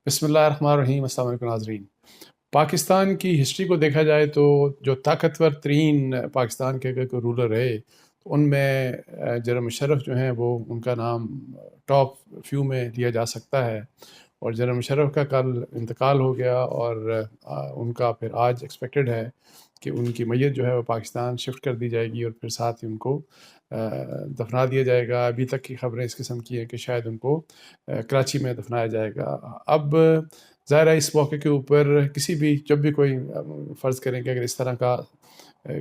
بسم اللہ الرحمن الرحیم۔ السلام علیکم ناظرین۔ پاکستان کی ہسٹری کو دیکھا جائے تو جو طاقتور ترین پاکستان کے اگر کوئی رولر رہے تو ان میں جنرل مشرف جو ہیں وہ ان کا نام ٹاپ فیو میں لیا جا سکتا ہے، اور جنرل مشرف کا کل انتقال ہو گیا، اور ان کا پھر آج ایکسپیکٹڈ ہے کہ ان کی میت جو ہے وہ پاکستان شفٹ کر دی جائے گی، اور پھر ساتھ ہی ان کو دفنا دیا جائے گا۔ ابھی تک کی خبریں اس قسم کی ہیں کہ شاید ان کو کراچی میں دفنایا جائے گا۔ اب ظاہر ہے اس موقع کے اوپر کسی بھی جب بھی کوئی فرض کریں کہ اگر اس طرح کا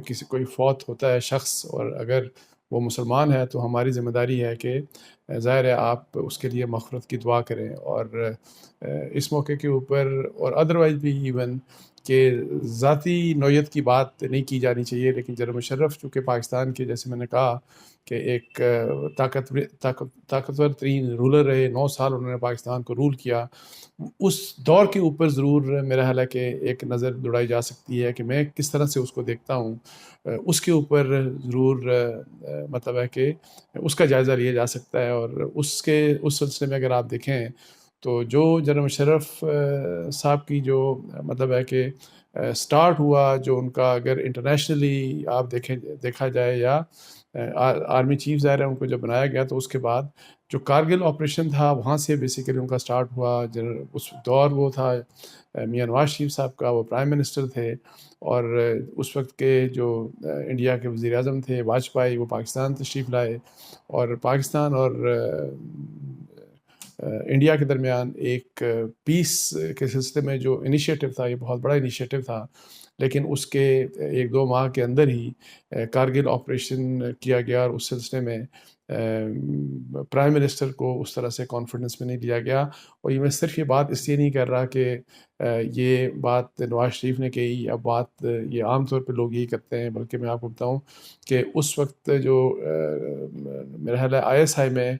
کسی کوئی فوت ہوتا ہے شخص، اور اگر وہ مسلمان ہے تو ہماری ذمہ داری ہے کہ ظاہر ہے آپ اس کے لیے مغفرت کی دعا کریں، اور اس موقع کے اوپر اور ادروائز بھی ایون کہ ذاتی نوعیت کی بات نہیں کی جانی چاہیے، لیکن جنرل مشرف چونکہ پاکستان کے جیسے میں نے کہا کہ ایک طاقتور ترین رولر رہے، 9 سال انہوں نے پاکستان کو رول کیا، اس دور کے اوپر ضرور میرا خیال ہے کہ ایک نظر دوڑائی جا سکتی ہے کہ میں کس طرح سے اس کو دیکھتا ہوں، اس کے اوپر ضرور مطلب ہے کہ اس کا جائزہ لیا جا سکتا ہے۔ اور اس سلسلے میں اگر آپ دیکھیں تو جو جنرل مشرف صاحب کی جو مطلب ہے کہ سٹارٹ ہوا، جو ان کا اگر انٹرنیشنلی آپ دیکھا جائے یا آرمی چیف ظاہر ہے ان کو جب بنایا گیا تو اس کے بعد جو کارگل آپریشن تھا وہاں سے بیسیکلی ان کا سٹارٹ ہوا۔ اس دور وہ تھا میاں نواز شریف صاحب کا، وہ پرائم منسٹر تھے، اور اس وقت کے جو انڈیا کے وزیر اعظم تھے واجپئی، وہ پاکستان تشریف لائے، اور پاکستان اور انڈیا کے درمیان ایک پیس کے سلسلے میں جو انیشیٹو تھا، یہ بہت بڑا انیشیٹو تھا، لیکن اس کے 1-2 ماہ کے اندر ہی کارگل آپریشن کیا گیا، اور اس سلسلے میں پرائم منسٹر کو اس طرح سے کانفیڈنس میں نہیں لیا گیا۔ اور یہ میں صرف یہ بات اس لیے نہیں کر رہا کہ یہ بات نواز شریف نے کہی، اب بات یہ عام طور پہ لوگ یہی کرتے ہیں، بلکہ میں آپ کو بتاؤں کہ اس وقت جو میرا خیال ہے ISI میں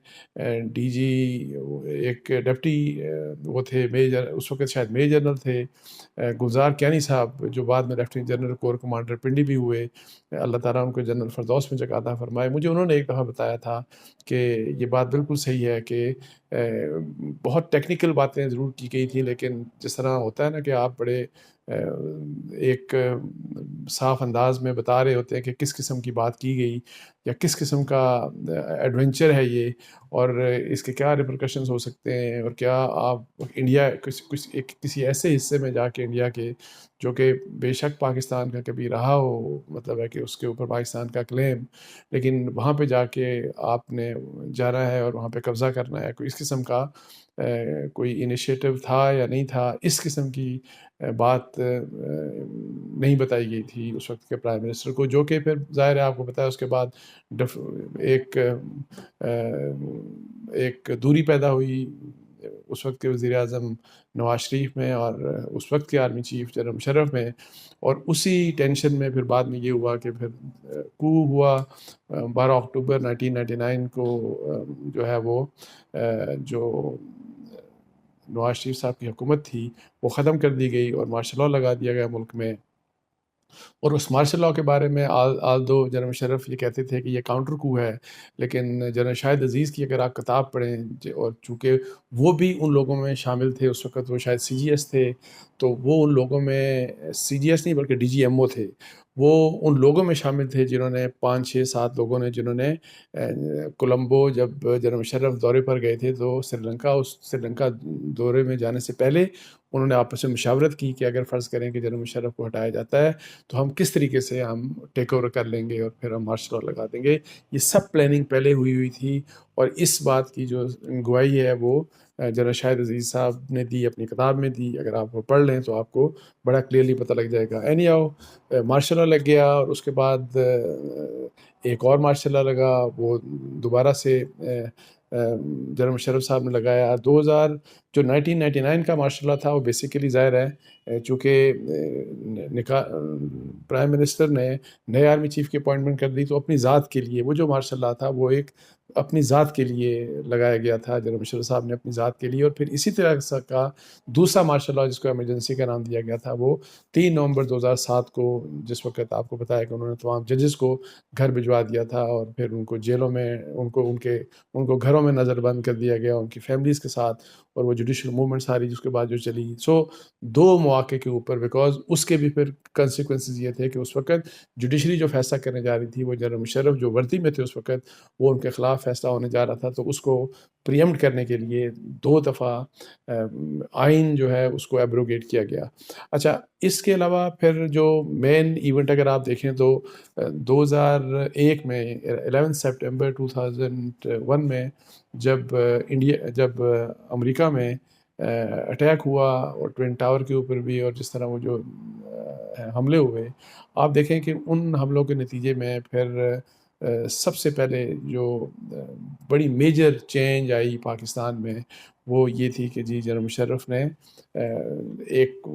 ڈی جی ایک ڈپٹی وہ تھے میجر، اس وقت شاید میجر جنرل تھے، گلزار کیانی صاحب، جو بعد میں lieutenant general corps commander Pindi بھی ہوئے، اللہ تعالیٰ ان کو جنرل فردوس میں جگہ عطا فرمائے۔ مجھے انہوں نے ایک دفعہ بتایا تھا کہ یہ بات بالکل صحیح ہے کہ بہت ٹیکنیکل باتیں ضرور کی گئی تھیں، لیکن جس طرح ہوتا ہے نا کہ آپ بڑے ایک صاف انداز میں بتا رہے ہوتے ہیں کہ کس قسم کی بات کی گئی یا کس قسم کا ایڈونچر ہے یہ، اور اس کے کیا ریپرکشنز ہو سکتے ہیں، اور کیا آپ انڈیا کسی ایسے حصے میں جا کے انڈیا کے جو کہ بے شک پاکستان کا کبھی رہا ہو، مطلب ہے کہ اس کے اوپر پاکستان کا کلیم، لیکن وہاں پہ جا کے آپ نے جانا ہے اور وہاں پہ قبضہ کرنا ہے، کوئی اس قسم کا کوئی انیشیٹو تھا یا نہیں تھا، اس قسم کی بات نہیں بتائی گئی تھی اس وقت کے پرائم منسٹر کو، جو کہ پھر ظاہر ہے آپ کو پتہ ہے اس کے بعد ایک دوری پیدا ہوئی اس وقت کے وزیر اعظم نواز شریف میں اور اس وقت کے آرمی چیف جنرل مشرف میں، اور اسی ٹینشن میں پھر بعد میں یہ ہوا کہ پھر کو ہوا 12 اکتوبر 1999 کو، جو ہے وہ جو نواز شریف صاحب کی حکومت تھی وہ ختم کر دی گئی اور مارشل لاء لگا دیا گیا ملک میں۔ اور اس مارشل لاء کے بارے میں آل دو جنرل مشرف یہ کہتے تھے کہ یہ کاؤنٹر کو ہے، لیکن جنرل شاہد عزیز کی اگر آپ کتاب پڑھیں، اور چونکہ وہ بھی ان لوگوں میں شامل تھے اس وقت، وہ شاید CGS تھے، تو وہ ان لوگوں میں CGS نہیں بلکہ DGMO تھے، وہ ان لوگوں میں شامل تھے جنہوں نے 5-6-7 لوگوں نے جنہوں نے کولمبو جب جنرل مشرف دورے پر گئے تھے تو سری لنکا دورے میں جانے سے پہلے انہوں نے آپس میں مشاورت کی کہ اگر فرض کریں کہ جنرل مشرف کو ہٹایا جاتا ہے تو ہم کس طریقے سے ہم ٹیک اوور کر لیں گے اور پھر ہم مارشل لاء لگا دیں گے۔ یہ سب پلاننگ پہلے ہوئی تھی، اور اس بات کی جو گواہی ہے وہ جنرل شاہد عزیز صاحب نے دی، اپنی کتاب میں دی، اگر آپ وہ پڑھ لیں تو آپ کو بڑا کلیئرلی پتہ لگ جائے گا۔ اینی ہاؤ مارشل لاء لگ گیا، اور اس کے بعد ایک اور مارشل لاء لگا، وہ دوبارہ سے جنرل مشرف صاحب نے لگایا۔ 1999 کا مارشل لاء تھا، وہ بیسیکلی ظاہر ہے چونکہ پرائم منسٹر نے نئے آرمی چیف کی اپوائنٹمنٹ کر دی، تو اپنی ذات کے لیے وہ جو مارشل لاء تھا وہ ایک اپنی ذات کے لیے لگایا گیا تھا، جنرل مشرف صاحب نے اپنی ذات کے لیے۔ اور پھر اسی طرح کا دوسرا مارشل لاء جس کو ایمرجنسی کا نام دیا گیا تھا، وہ 3 نومبر 2007 کو، جس وقت آپ کو بتایا کہ انہوں نے تمام ججز کو گھر بھجوا دیا تھا، اور پھر ان کو جیلوں میں ان کو گھروں میں نظر بند کر دیا گیا ان کی فیملیز کے ساتھ، اور وہ جوڈیشل موومنٹ ساری اس کے بعد جو چلی. سو 2 مواقع کے اوپر بیکاز اس کے بھی پھر کنسیکوینسز یہ تھے کہ اس وقت جوڈیشری جو فیصلہ کرنے جا رہی تھی وہ جنرل مشرف جو وردی میں تھے اس وقت وہ ان کے خلاف فیصلہ ہونے جا رہا تھا. تو اس کو پریمپٹ کرنے کے لیے 2 دفعہ آئین جو ہے اس کو ایبروگیٹ کیا گیا. اچھا اس کے علاوہ پھر جو مین ایونٹ اگر آپ دیکھیں تو 2001 میں 11 سپٹمبر 2001 میں جب امریکہ میں اٹیک ہوا اور ٹوین ٹاور کے اوپر بھی اور جس طرح وہ جو حملے ہوئے آپ دیکھیں کہ ان حملوں کے نتیجے میں پھر سب سے پہلے جو بڑی میجر چینج آئی پاکستان میں وہ یہ تھی کہ جی جنرل مشرف نے ایک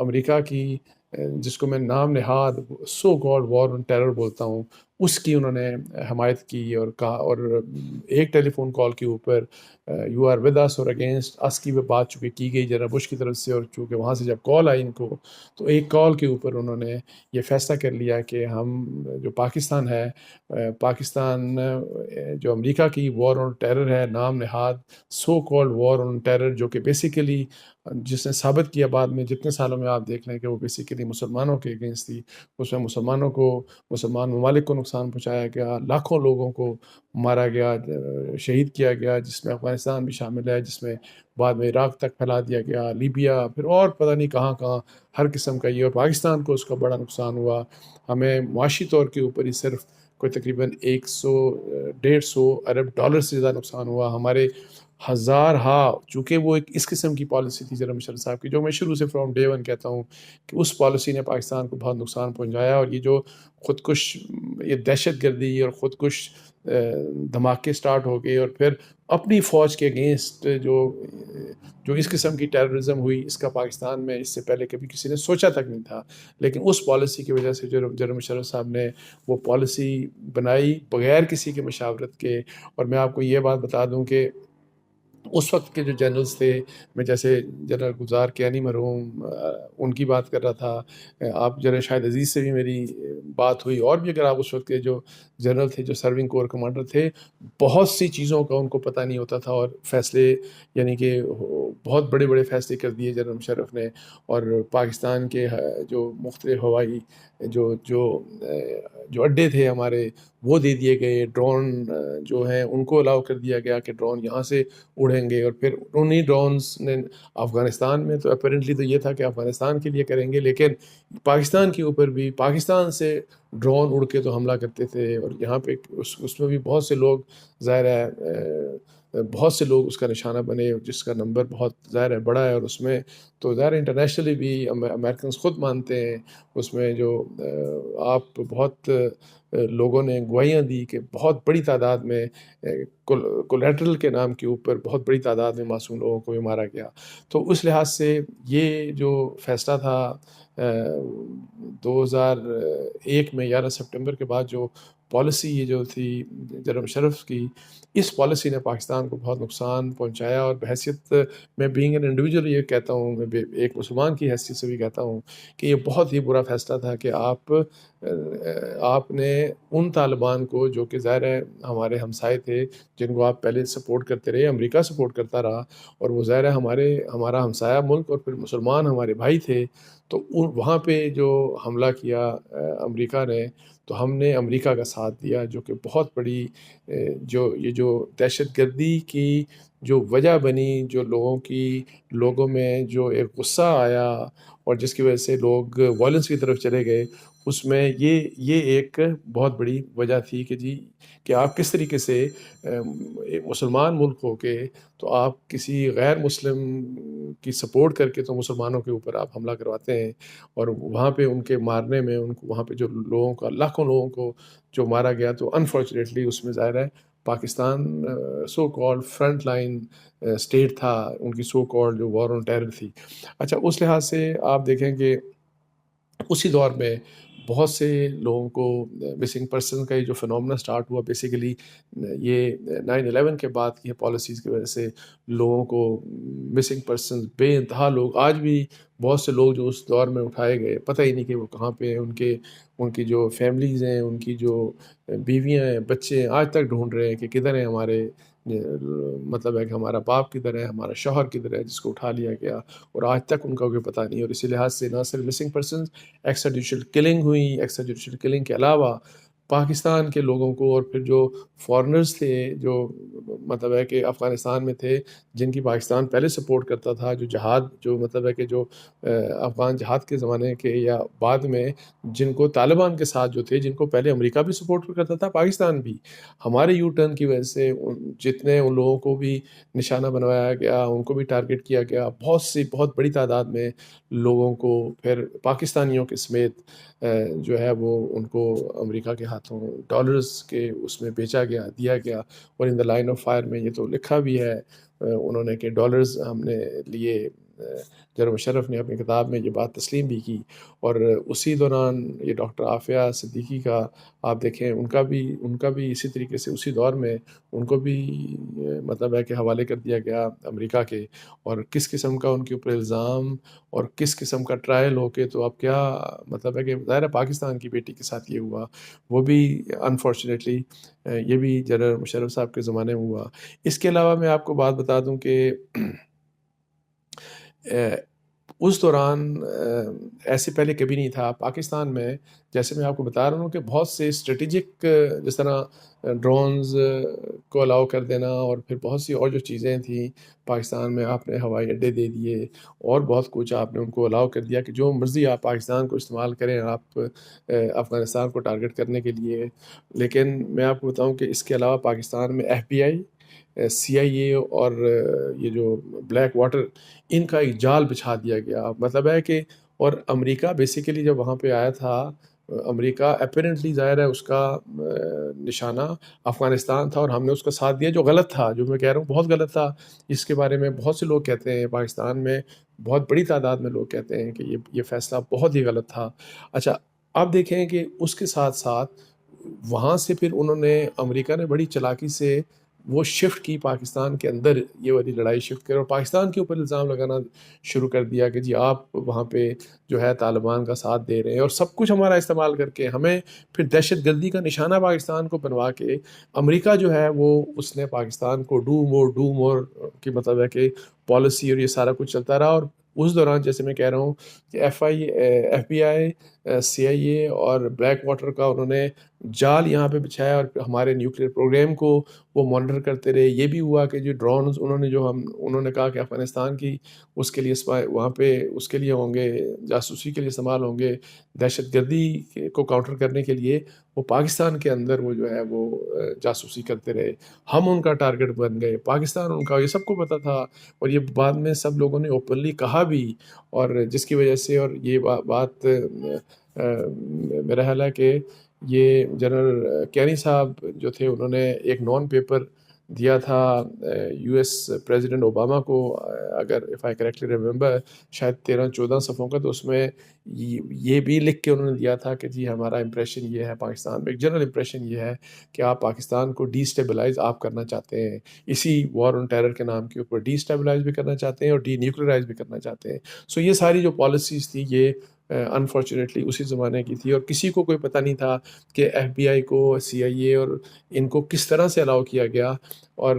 امریکہ کی جس کو میں نام نہاد so called war on terror بولتا ہوں اس کی انہوں نے حمایت کی اور کہا اور ایک ٹیلی فون کال کے اوپر یو آر ود اس اور اگینسٹ اس کی بھی بات چونکہ کی گئی جنرل بش کی طرف سے اور چونکہ وہاں سے جب کال آئی ان کو تو ایک کال کے اوپر انہوں نے یہ فیصلہ کر لیا کہ ہم جو پاکستان ہے پاکستان جو امریکہ کی وار آن ٹیرر ہے نام نہاد so called war on terror جو کہ بیسیکلی جس نے ثابت کیا بعد میں جتنے سالوں میں آپ دیکھ لیں کہ وہ بیسیکلی مسلمانوں کے اگینسٹ تھی. اس میں مسلمانوں کو مسلمان ممالک کو نقصان پہنچایا گیا لاکھوں لوگوں کو مارا گیا شہید کیا گیا جس میں افغانستان بھی شامل ہے جس میں بعد میں عراق تک پھیلا دیا گیا لیبیا پھر اور پتہ نہیں کہاں کہاں ہر قسم کا یہ اور پاکستان کو اس کا بڑا نقصان ہوا. ہمیں معاشی طور کے اوپر ہی صرف کوئی تقریباً 100-150 ارب ڈالر سے زیادہ نقصان ہوا. ہمارے چونکہ وہ ایک اس قسم کی پالیسی تھی جنرل مشرف صاحب کی جو میں شروع سے فرام ڈے ون کہتا ہوں کہ اس پالیسی نے پاکستان کو بہت نقصان پہنچایا. اور یہ جو خودکش یہ دہشت گردی اور خودکش دھماکے سٹارٹ ہو گئے اور پھر اپنی فوج کے اگینسٹ جو اس قسم کی ٹیررزم ہوئی اس کا پاکستان میں اس سے پہلے کبھی کسی نے سوچا تک نہیں تھا. لیکن اس پالیسی کی وجہ سے جو جنرل مشرف صاحب نے وہ پالیسی بنائی بغیر کسی کی مشاورت کے. اور میں آپ کو یہ بات بتا دوں کہ اس وقت کے جو جنرلز تھے میں جیسے جنرل گلزار کیانی مرحوم ان کی بات کر رہا تھا آپ جنرل شاہد عزیز سے بھی میری بات ہوئی اور بھی اگر آپ اس وقت کے جو جنرل تھے جو سرونگ کور کمانڈر تھے بہت سی چیزوں کا ان کو پتہ نہیں ہوتا تھا اور فیصلے یعنی کہ بہت بڑے بڑے فیصلے کر دیے جنرل مشرف نے. اور پاکستان کے جو مختلف ہوائی جو اڈے تھے ہمارے وہ دے دیے گئے. ڈرون جو ہیں ان کو الاؤ کر دیا گیا کہ ڈرون یہاں سے اڑیں گے اور پھر انہیں ڈرونز نے افغانستان میں تو اپیرنٹلی تو یہ تھا کہ افغانستان کے لیے کریں گے لیکن پاکستان کے اوپر بھی پاکستان سے ڈرون اڑ کے تو حملہ کرتے تھے. اور یہاں پہ اس میں بھی بہت سے لوگ ظاہر ہے بہت سے لوگ اس کا نشانہ بنے جس کا نمبر بہت ظاہر ہے بڑا ہے. اور اس میں تو ظاہر انٹرنیشنلی بھی امریکنز خود مانتے ہیں اس میں جو آپ بہت لوگوں نے گواہیاں دی کہ بہت بڑی تعداد میں کولیٹرل کے نام کے اوپر بہت بڑی تعداد میں معصوم لوگوں کو بھی مارا گیا. تو اس لحاظ سے یہ جو فیصلہ تھا 2001 میں 11 سپٹمبر کے بعد جو پالیسی یہ جو تھی جنرل مشرف کی اس پالیسی نے پاکستان کو بہت نقصان پہنچایا. اور بحیثیت میں بینگ این انڈیویجول یہ کہتا ہوں میں ایک مسلمان کی حیثیت سے بھی کہتا ہوں کہ یہ بہت ہی برا فیصلہ تھا کہ آپ نے ان طالبان کو جو کہ ظاہر ہے ہمارے ہمسائے تھے جن کو آپ پہلے سپورٹ کرتے رہے امریکہ سپورٹ کرتا رہا اور وہ ظاہر ہے ہمارا ہمسایہ ملک اور پھر مسلمان ہمارے بھائی تھے. تو وہاں پہ جو حملہ کیا امریکہ نے تو ہم نے امریکہ کا ساتھ دیا جو کہ بہت بڑی یہ جو دہشت گردی کی جو وجہ بنی جو لوگوں میں جو ایک غصہ آیا اور جس کی وجہ سے لوگ وائلنس کی طرف چلے گئے اس میں یہ ایک بہت بڑی وجہ تھی کہ جی کہ آپ کس طریقے سے ایک مسلمان ملک ہو کے تو آپ کسی غیر مسلم کی سپورٹ کر کے تو مسلمانوں کے اوپر آپ حملہ کرواتے ہیں. اور وہاں پہ ان کے مارنے میں ان کو وہاں پہ جو لوگوں کا لاکھوں لوگوں کو جو مارا گیا تو انفارچونیٹلی اس میں ظاہر ہے Pakistan so called front line state تھا ان کی سو کالڈ جو وار آن ٹیرر تھی. اچھا اس لحاظ سے آپ دیکھیں کہ اسی دور میں بہت سے لوگوں کو مسنگ پرسن کا یہ جو فنومنا سٹارٹ ہوا بیسیکلی یہ 9/11 کے بعد کی پالیسیز کی وجہ سے لوگوں کو مسنگ پرسن بے انتہا لوگ آج بھی بہت سے لوگ جو اس دور میں اٹھائے گئے پتہ ہی نہیں کہ وہ کہاں پہ ہیں. ان کی جو فیملیز ہیں ان کی جو بیویاں ہیں بچے ہیں آج تک ڈھونڈ رہے ہیں کہ کدھر ہیں مطلب ہے کہ ہمارا باپ کدھر ہے، ہمارا شوہر کدھر ہے، جس کو اٹھا لیا گیا اور آج تک ان کا کوئی پتہ نہیں. اور اسی لحاظ سے نہ صرف missing persons, extra judicial killing ہوئی. ایکسٹرا جوڈیشل کلنگ کے علاوہ پاکستان کے لوگوں کو اور پھر جو فارنرز تھے جو مطلب ہے کہ افغانستان میں تھے، جن کی پاکستان پہلے سپورٹ کرتا تھا، جو جہاد جو مطلب ہے کہ جو افغان جہاد کے زمانے کے یا بعد میں جن کو طالبان کے ساتھ جو تھے، جن کو پہلے امریکہ بھی سپورٹ کرتا تھا، پاکستان بھی، ہمارے یو ٹرن کی وجہ سے جتنے ان لوگوں کو بھی نشانہ بنوایا گیا، ان کو بھی ٹارگٹ کیا گیا. بہت بڑی تعداد میں لوگوں کو پھر پاکستانیوں کے سمیت جو ہے وہ ان کو امریکہ کے ہاتھوں ڈالرز کے اس میں بیچا گیا، دیا گیا. اور ان دا لائن آف فائر میں یہ تو لکھا بھی ہے انہوں نے کہ ڈالرز ہم نے لیے. جنرل مشرف نے اپنی کتاب میں یہ بات تسلیم بھی کی. اور اسی دوران یہ ڈاکٹر عافیہ صدیقی کا آپ دیکھیں، ان کا بھی اسی طریقے سے اسی دور میں ان کو بھی مطلب ہے کہ حوالے کر دیا گیا امریکہ کے. اور کس قسم کا ان کے اوپر الزام اور کس قسم کا ٹرائل ہو کے، تو اب کیا مطلب ہے کہ ظاہر ہے پاکستان کی بیٹی کے ساتھ یہ ہوا، وہ بھی انفارچونیٹلی یہ بھی جنرل مشرف صاحب کے زمانے میں ہوا. اس کے علاوہ میں آپ کو بات بتا دوں کہ اس دوران ایسے پہلے کبھی نہیں تھا پاکستان میں. جیسے میں آپ کو بتا رہا ہوں کہ بہت سے اسٹریٹجک جس طرح ڈرونز کو الاؤ کر دینا، اور پھر بہت سی اور جو چیزیں تھیں پاکستان میں، آپ نے ہوائی اڈے دے دیے اور بہت کچھ آپ نے ان کو الاؤ کر دیا کہ جو مرضی آپ پاکستان کو استعمال کریں آپ افغانستان کو ٹارگٹ کرنے کے لیے. لیکن میں آپ کو بتاؤں کہ اس کے علاوہ پاکستان میں ایف بی آئی، سی آئی اے اور یہ جو بلیک واٹر، ان کا ایک جال بچھا دیا گیا. مطلب ہے کہ اور امریکہ بیسیکلی جب وہاں پہ آیا تھا، امریکہ اپیرنٹلی ظاہر ہے اس کا نشانہ افغانستان تھا، اور ہم نے اس کا ساتھ دیا جو غلط تھا، جو میں کہہ رہا ہوں بہت غلط تھا. اس کے بارے میں بہت سے لوگ کہتے ہیں، پاکستان میں بہت بڑی تعداد میں لوگ کہتے ہیں کہ یہ فیصلہ بہت ہی غلط تھا. اچھا، اب دیکھیں کہ اس کے ساتھ ساتھ وہاں سے پھر انہوں نے امریکہ نے بڑی چلاکی سے وہ شفٹ کی پاکستان کے اندر، یہ والی لڑائی شفٹ کر، اور پاکستان کے اوپر الزام لگانا شروع کر دیا کہ جی آپ وہاں پہ جو ہے طالبان کا ساتھ دے رہے ہیں، اور سب کچھ ہمارا استعمال کر کے ہمیں پھر دہشت گردی کا نشانہ پاکستان کو بنوا کے امریکہ جو ہے وہ اس نے پاکستان کو ڈو مور کی مطلب ہے کہ پالیسی، اور یہ سارا کچھ چلتا رہا. اور اس دوران جیسے میں کہہ رہا ہوں کہ ایف بی آئی، سی آئی اے اور بلیک واٹر کا انہوں نے جال یہاں پہ بچھایا، اور ہمارے نیوکلیئر پروگرام کو وہ مانیٹر کرتے رہے. یہ بھی ہوا کہ جو ڈرونز انہوں نے کہا کہ افغانستان کی اس کے لیے وہاں پہ اس کے لیے ہوں گے، جاسوسی کے لیے استعمال ہوں گے، دہشت گردی کو کاؤنٹر کرنے کے لیے. وہ پاکستان کے اندر وہ جو ہے وہ جاسوسی کرتے رہے، ہم ان کا ٹارگٹ بن گئے، پاکستان ان کا، یہ سب کو پتہ تھا. اور یہ بعد میں سب لوگوں نے اوپنلی کہا بھی، اور جس کی وجہ سے، اور یہ بات میرا خیال ہے کہ یہ جنرل کیانی صاحب جو تھے، انہوں نے ایک نان پیپر دیا تھا یو ایس پریزیڈنٹ اوباما کو، اگر اف آئی کریکٹلی ریممبر، شاید 13-14 صفحوں کا. تو اس میں یہ بھی لکھ کے انہوں نے دیا تھا کہ جی ہمارا امپریشن یہ ہے پاکستان میں، ایک جنرل امپریشن یہ ہے کہ آپ پاکستان کو ڈی اسٹیبلائز آپ کرنا چاہتے ہیں، اسی وار آن ٹیرر کے نام کے اوپر ڈی اسٹیبلائز بھی کرنا چاہتے ہیں اور ڈی نیوکلرائز بھی کرنا چاہتے ہیں. سو یہ ساری جو پالیسیز تھی یہ انفارچونیٹلی اسی زمانے کی تھی، اور کسی کو کوئی پتہ نہیں تھا کہ ایف بی آئی کو، سی آئی اے اور ان کو کس طرح سے الاؤ کیا گیا. اور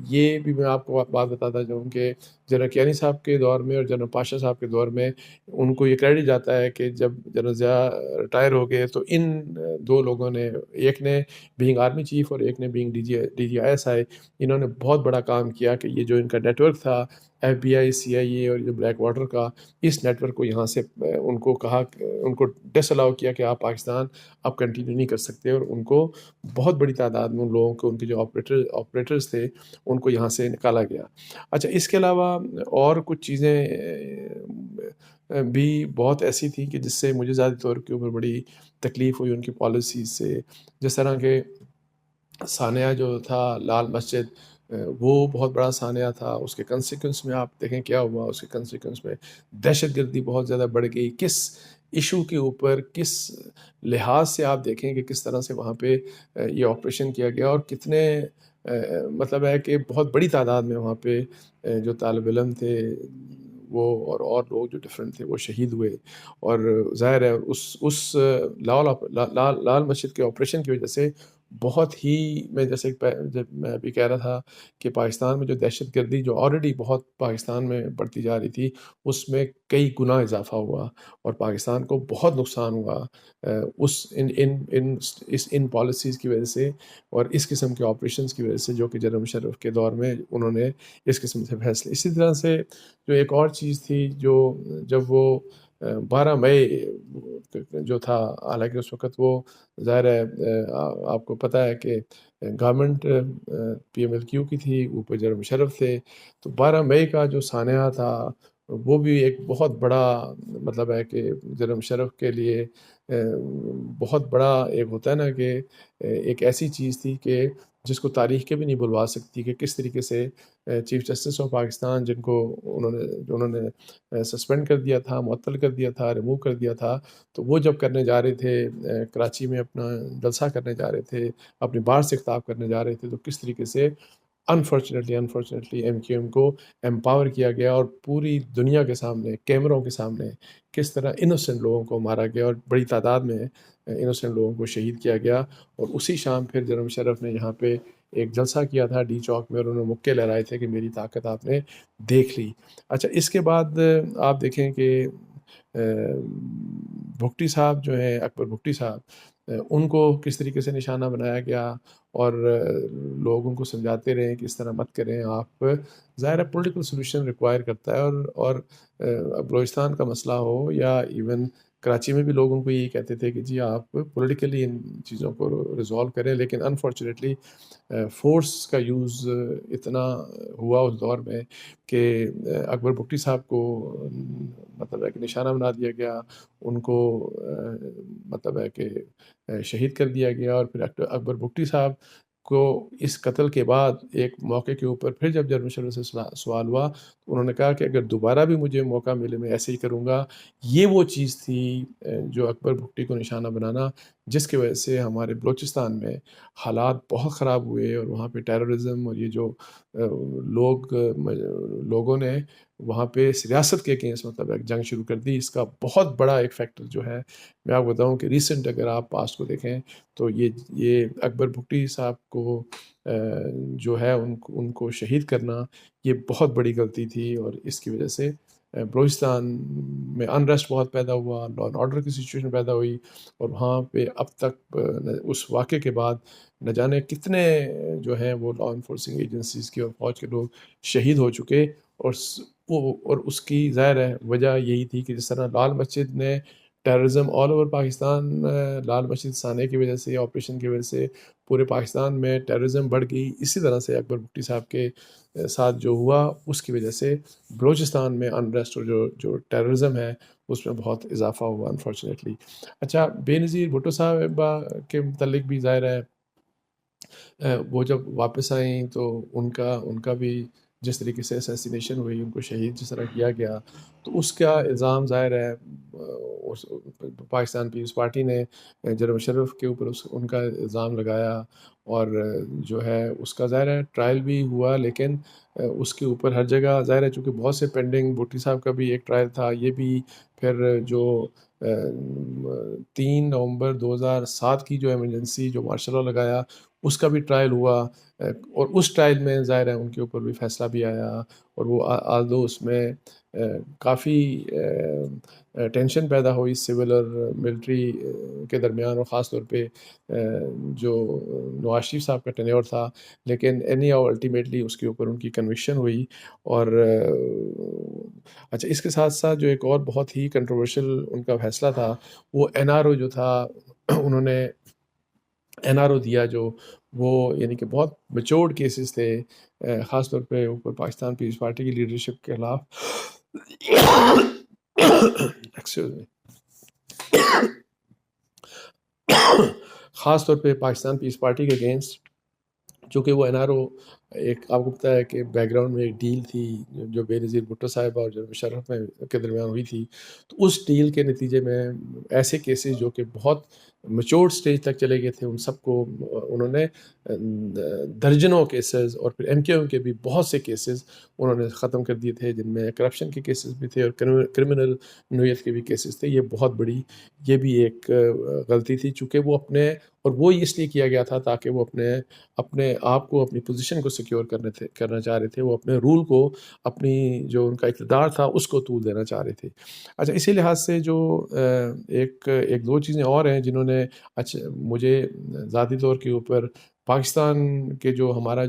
یہ بھی میں آپ کو بات بتاتا جاؤں کہ جنرل کیانی صاحب کے دور میں اور جنرل پاشا صاحب کے دور میں ان کو یہ کریڈٹ جاتا ہے کہ جب جنرل ضیاء ریٹائر ہو گئے تو ان دو لوگوں نے، ایک نے بینگ آرمی چیف اور ایک نے being D G I S I, انہوں نے بہت بڑا کام کیا کہ یہ جو ان کا نیٹ ورک تھا ایف بی آئی، سی آئی اے اور جو بلیک واٹر کا، اس نیٹ ورک کو یہاں سے ان کو کہا، ان کو ڈس الاؤ کیا کہ آپ پاکستان اب کنٹینیو نہیں کر سکتے، اور ان کو بہت بڑی تعداد میں ان لوگوں کو، ان کے جو آپریٹرز تھے، ان کو یہاں سے نکالا گیا. اچھا، اس کے علاوہ اور کچھ چیزیں بھی بہت ایسی تھیں کہ جس سے مجھے ذاتی طور کے اوپر بڑی تکلیف ہوئی ان کی پالیسیز سے. جس طرح کہ سانحہ جو تھا لال مسجد، وہ بہت بڑا سانحہ تھا. اس کے کنسیکوینس میں آپ دیکھیں کیا ہوا. اس کے کنسیکوینس میں دہشت گردی بہت زیادہ بڑھ گئی. کس ایشو کے اوپر، کس لحاظ سے آپ دیکھیں کہ کس طرح سے وہاں پہ یہ آپریشن کیا گیا، اور کتنے مطلب ہے کہ بہت بڑی تعداد میں وہاں پہ جو طالب علم تھے وہ اور لوگ جو ڈفرینٹ تھے وہ شہید ہوئے. اور ظاہر ہے اس لال مسجد کے آپریشن کی وجہ سے بہت ہی، میں جیسے جب میں ابھی کہہ رہا تھا کہ پاکستان میں جو دہشت گردی جو آلریڈی بہت پاکستان میں بڑھتی جا رہی تھی، اس میں کئی گنا اضافہ ہوا اور پاکستان کو بہت نقصان ہوا اس ان پالیسیز کی وجہ سے اور اس قسم کے آپریشنز کی وجہ سے جو کہ جنرل مشرف کے دور میں انہوں نے اس قسم سے فیصلے. اسی طرح سے جو ایک اور چیز تھی، جو جب وہ 12 مئی جو تھا، حالانکہ اس وقت وہ ظاہر ہے آپ کو پتہ ہے کہ گورنمنٹ PMLQ کی تھی، اوپر جنرل مشرف تھے، تو 12 مئی کا جو سانحہ تھا وہ بھی ایک بہت بڑا مطلب ہے کہ جنرل مشرف کے لیے بہت بڑا ایک ہوتا ہے نا کہ ایک ایسی چیز تھی کہ جس کو تاریخ کے بھی نہیں بلوا سکتی، کہ کس طریقے سے چیف جسٹس آف پاکستان جن کو انہوں نے سسپینڈ کر دیا تھا، معطل کر دیا تھا، ریموو کر دیا تھا، تو وہ جب کرنے جا رہے تھے کراچی میں اپنا جلسہ کرنے جا رہے تھے، اپنی بار سے خطاب کرنے جا رہے تھے، تو کس طریقے سے انفارچونیٹلی MQM کو امپاور کیا گیا اور پوری دنیا کے سامنے، کیمروں کے سامنے کس طرح انوسنٹ لوگوں کو مارا گیا اور بڑی تعداد میں انوسنٹ لوگوں کو شہید کیا گیا. اور اسی شام پھر جنرل مشرف نے یہاں پہ ایک جلسہ کیا تھا ڈی چوک میں، اور انہوں نے مکے لہرائے تھے کہ میری طاقت آپ نے دیکھ لی. اچھا، اس کے بعد آپ دیکھیں کہ بھگٹی صاحب جو ہیں، اکبر بھگٹی صاحب، ان کو کس طریقے سے نشانہ بنایا گیا اور لوگ ان کو سمجھاتے رہے کہ اس طرح مت کریں آپ. ظاہر ہے پولیٹیکل سولوشن ریکوائر کرتا ہے، اور بلوچستان کا مسئلہ ہو یا ایون کراچی میں بھی لوگ ان کو یہی کہتے تھے کہ جی آپ پولیٹیکلی ان چیزوں کو ریزالو کریں، لیکن انفارچونیٹلی فورس کا یوز اتنا ہوا اس دور میں کہ اکبر بگٹی صاحب کو مطلب ہے کہ نشانہ بنا دیا گیا، ان کو مطلب ہے کہ شہید کر دیا گیا. اور پھر اکبر بگٹی صاحب کو اس قتل کے بعد ایک موقع کے اوپر پھر جب جنرل مشرف سے سوال ہوا تو انہوں نے کہا کہ اگر دوبارہ بھی مجھے موقع ملے میں ایسے ہی کروں گا. یہ وہ چیز تھی جو اکبر بگٹی کو نشانہ بنانا، جس کی وجہ سے ہمارے بلوچستان میں حالات بہت خراب ہوئے اور وہاں پہ ٹیررزم اور یہ جو لوگوں نے وہاں پہ ریاست کے اگینسٹ مطلب ایک جنگ شروع کر دی. اس کا بہت بڑا ایک فیکٹر جو ہے، میں آپ کو بتاؤں کہ ریسنٹ اگر آپ پاسٹ کو دیکھیں تو یہ اکبر بگٹی صاحب کو جو ہے ان کو شہید کرنا یہ بہت بڑی غلطی تھی. اور اس کی وجہ سے بلوچستان میں انریسٹ بہت پیدا ہوا، لا اینڈ آرڈر کی سچویشن پیدا ہوئی، اور وہاں پہ اب تک اس واقعے کے بعد نہ جانے کتنے جو ہیں وہ لا انفورسنگ ایجنسیز کی اور فوج کے لوگ شہید ہو چکے. اور اس کی ظاہر ہے وجہ یہی تھی کہ جس طرح لال مسجد نے terrorism all over Pakistan, Lal Masjid سانحے کی وجہ سے، آپریشن کی وجہ سے پورے پاکستان میں ٹیررزم بڑھ گئی، اسی طرح سے اکبر بگٹی صاحب کے ساتھ جو ہوا اس کی وجہ سے بلوچستان میں انریسٹ اور جو ٹیررزم ہے اس میں بہت اضافہ ہوا انفارچونیٹلی. اچھا، بے نظیر بھٹو صاحب کے متعلق بھی ظاہر ہے وہ جب واپس آئیں تو ان کا بھی جس طریقے سے اسیسینیشن ہوئی، ان کو شہید جس طرح کیا گیا، تو اس کا الزام ظاہر ہے پاکستان پیپلز پارٹی نے جنرل مشرف کے اوپر ان کا الزام لگایا. اور جو ہے اس کا ظاہر ہے ٹرائل بھی ہوا، لیکن اس کے اوپر ہر جگہ ظاہر ہے چونکہ بہت سے پینڈنگ، بھٹی صاحب کا بھی ایک ٹرائل تھا، یہ بھی پھر جو 3 نومبر 2007 کی جو ایمرجنسی جو مارشل لا لگایا اس کا بھی ٹرائل ہوا، اور اس ٹرائل میں ظاہر ہے ان کے اوپر بھی فیصلہ بھی آیا. اور وہ آلدو اس میں کافی ٹینشن پیدا ہوئی سول اور ملٹری کے درمیان، اور خاص طور پہ جو نواز شریف صاحب کا ٹینیور تھا، لیکن اینی ہاؤ الٹیمیٹلی اس کے اوپر ان کی کنوکشن ہوئی. اور اچھا، اس کے ساتھ ساتھ جو ایک اور بہت ہی کنٹروورشل ان کا فیصلہ تھا، وہ NRO جو تھا، انہوں نے NRO دیا جو وہ یعنی کہ بہت میچورڈ کیسز تھے، خاص طور پہ اوپر پاکستان پیپلز پارٹی کی لیڈرشپ کے خلاف ایکسکیوز می خاص طور پہ پاکستان پیپلز پارٹی کے اگینسٹ، چونکہ وہ NRO ایک آپ کو پتہ ہے کہ بیک گراؤنڈ میں ایک ڈیل تھی جو بے نظیر بھٹو صاحب اور جنرل مشرف کے درمیان ہوئی تھی. تو اس ڈیل کے نتیجے میں ایسے کیسز جو کہ بہت میچورڈ سٹیج تک چلے گئے تھے، ان سب کو انہوں نے درجنوں کیسز، اور پھر MQM کے بھی بہت سے کیسز انہوں نے ختم کر دیے تھے، جن میں کرپشن کے کیسز بھی تھے اور کرمنل نوعیت کے بھی کیسز تھے. یہ بہت بڑی، یہ بھی ایک غلطی تھی، چونکہ وہ اپنے اور وہ اس لیے کیا گیا تھا تاکہ وہ اپنے آپ کو اپنی پوزیشن کو سیکیور کرنا چاہ رہے تھے، وہ اپنے رول کو، اپنی جو ان کا اقتدار تھا اس کو طول دینا چاہ رہے تھے۔ اچھا، اسی لحاظ سے جو ایک دو چیزیں اور ہیں جنہوں نے مجھے ذاتی طور کے اوپر پاکستان کے جو ہمارا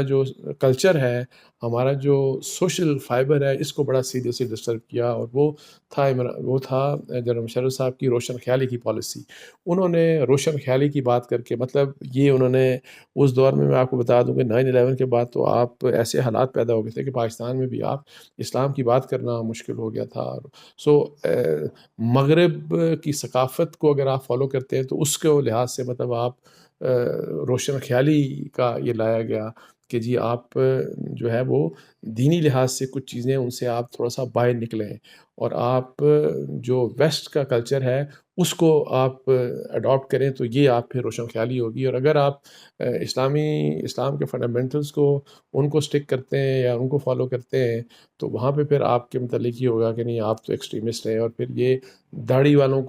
جو کلچر ہے، ہمارا جو سوشل فائبر ہے، اس کو بڑا سیریسلی ڈسٹرب کیا، اور وہ تھا جنرل مشرف صاحب کی روشن خیالی کی پالیسی۔ انہوں نے روشن خیالی کی بات کر کے، مطلب یہ انہوں نے اس دور میں آپ کو بتا دوں کہ 9/11 کے بعد تو آپ ایسے حالات پیدا ہو گئے تھے کہ پاکستان میں بھی آپ اسلام کی بات کرنا مشکل ہو گیا تھا۔ سو مغرب کی ثقافت کو اگر آپ فالو کرتے ہیں تو اس کے لحاظ سے مطلب آپ روشن خیالی کا یہ لایا گیا کہ جی آپ جو ہے وہ دینی لحاظ سے کچھ چیزیں ان سے آپ تھوڑا سا باہر نکلیں، اور آپ جو ویسٹ کا کلچر ہے اس کو آپ اڈاپٹ کریں، تو یہ آپ پھر روشن خیالی ہوگی۔ اور اگر آپ اسلام کے فنڈامنٹلز کو ان کو سٹک کرتے ہیں یا ان کو فالو کرتے ہیں، تو وہاں پہ پھر آپ کے متعلق یہ ہوگا کہ نہیں، آپ تو ایکسٹریمسٹ ہیں۔ اور پھر یہ داڑھی والوں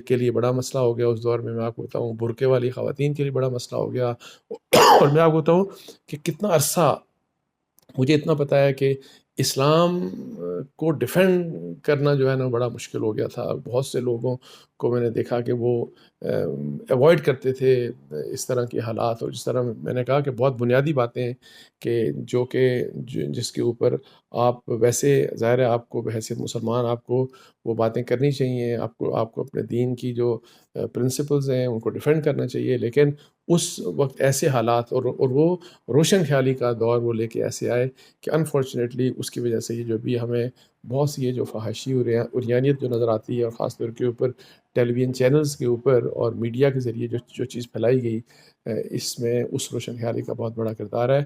کے لیے بڑا مسئلہ ہو گیا اس دور میں آپ کو بتاؤں، برقعے والی خواتین کے لیے بڑا مسئلہ ہو گیا۔ اور میں آپ کو بتاؤں کہ کتنا عرصہ مجھے اتنا پتہ ہے کہ اسلام کو ڈیفینڈ کرنا جو ہے نا بڑا مشکل ہو گیا تھا۔ بہت سے لوگوں کو میں نے دیکھا کہ وہ ایوائڈ کرتے تھے اس طرح کے حالات، اور جس طرح میں نے کہا کہ بہت بنیادی باتیں جس کے اوپر آپ ویسے ظاہر ہے آپ کو بحیثیت مسلمان آپ کو وہ باتیں کرنی چاہیے، آپ کو اپنے دین کی جو پرنسپلز ہیں ان کو ڈیفینڈ کرنا چاہیے، لیکن اس وقت ایسے حالات اور وہ روشن خیالی کا دور وہ لے کے ایسے آئے کہ انفارچونیٹلی اس کی وجہ سے یہ جو بھی ہمیں بہت سی یہ جو فحاشی اور عریانیت جو نظر آتی ہے، اور خاص طور کے اوپر ٹیلی ویژن چینلز کے اوپر اور میڈیا کے ذریعے جو چیز پھیلائی گئی، اس میں اس روشن خیالی کا بہت بڑا کردار ہے۔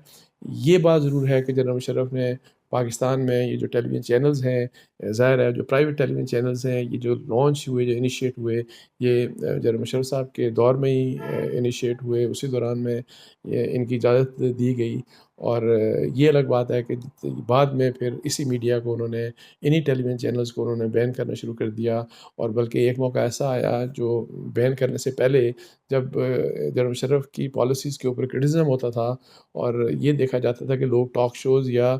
یہ بات ضرور ہے کہ جنرل مشرف نے پاکستان میں یہ جو ٹیلی ویژن چینلز ہیں، ظاہر ہے جو پرائیویٹ ٹیلی ویژن چینلز ہیں، یہ جو لانچ ہوئے، جو انیشیٹ ہوئے، یہ جنرل مشرف صاحب کے دور میں ہی انیشیٹ ہوئے، اسی دوران میں ان کی اجازت دی گئی۔ اور یہ الگ بات ہے کہ بعد میں پھر اسی میڈیا کو انہوں نے، انہی ٹیلی ویژن چینلز کو انہوں نے بین کرنا شروع کر دیا۔ اور بلکہ ایک موقع ایسا آیا جو بین کرنے سے پہلے، جب جنرل مشرف کی پالیسیز کے اوپر کرٹیسزم ہوتا تھا اور یہ دیکھا جاتا تھا کہ لوگ ٹاک شوز یا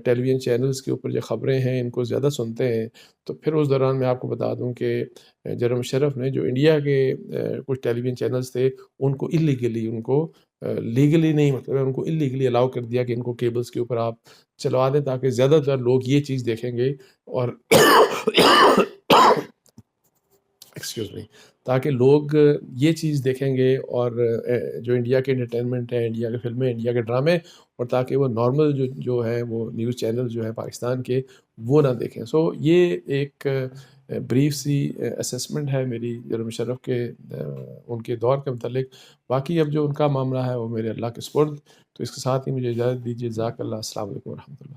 ٹیلی ویژن چینلز کے اوپر جو خبریں ہیں ان کو زیادہ سنتے ہیں، تو پھر اس دوران میں آپ کو بتا دوں کہ جنرل مشرف نے جو انڈیا کے کچھ ٹیلی ویژن چینلز تھے ان کو اللیگلی، ان کو لیگلی نہیں، مطلب ان کو اللیگلی الاؤ کر دیا کہ ان کو کیبلز کے اوپر آپ چلوا دیں، تاکہ زیادہ تر لوگ یہ چیز دیکھیں گے اور ایکسکیوز می، تاکہ لوگ یہ چیز دیکھیں گے، اور جو انڈیا کے انٹرٹینمنٹ ہے، انڈیا کے فلمیں، انڈیا کے ڈرامے، اور تاکہ وہ نارمل جو ہے وہ نیوز چینل جو ہے پاکستان کے وہ نہ دیکھیں۔ سو یہ ایک بریف سی اسیسمنٹ ہے میری جنرل مشرف کے ان کے دور کے متعلق۔ باقی اب جو ان کا معاملہ ہے وہ میرے اللہ کے سپرد۔ تو اس کے ساتھ ہی مجھے اجازت دیجیے۔ جزاک اللہ، السلام علیکم ورحمۃ اللہ۔